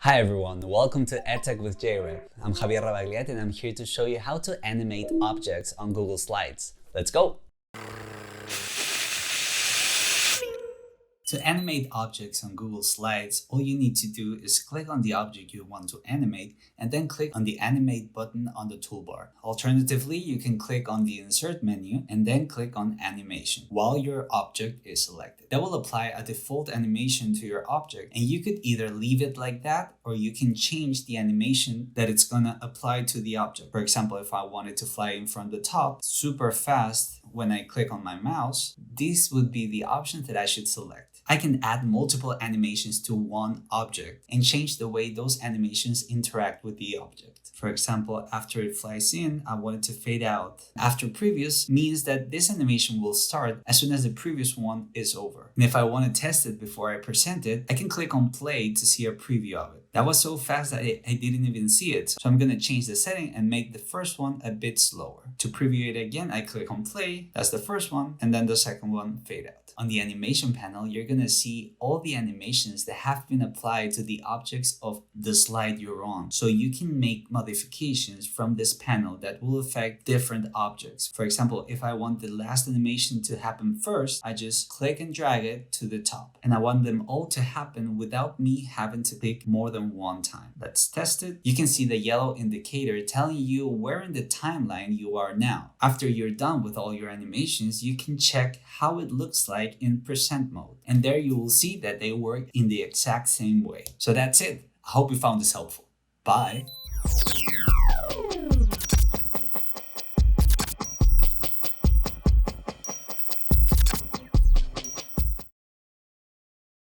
Hi everyone, welcome to Edtech with JREP. I'm Javier Rabagliat and I'm here to show you how to animate objects on Google Slides. Let's go! To animate objects on Google Slides, all you need to do is click on the object you want to animate and then click on the Animate button on the toolbar. Alternatively, you can click on the Insert menu and then click on Animation while your object is selected. That will apply a default animation to your object, and you could either leave it like that or you can change the animation that it's gonna apply to the object. For example, if I wanted to fly in from the top super fast when I click on my mouse, this would be the option that I should select. I can add multiple animations to one object and change the way those animations interact with the object. For example, after it flies in, I want it to fade out. After previous means that this animation will start as soon as the previous one is over. And if I want to test it before I present it, I can click on play to see a preview of it. That was so fast that I didn't even see it. So I'm going to change the setting and make the first one a bit slower. To preview it again, I click on play. That's the first one. And then the second one fade out. On the animation panel, you're going to see all the animations that have been applied to the objects of the slide you're on. So you can make modifications from this panel that will affect different objects. For example, if I want the last animation to happen first, I just click and drag it to the top. And I want them all to happen without me having to click more than one time. Let's test it. You can see the yellow indicator telling you where in the timeline you are now. After you're done with all your animations, you can check how it looks like in present mode. And there you will see that they work in the exact same way. So that's it. I hope you found this helpful. Bye.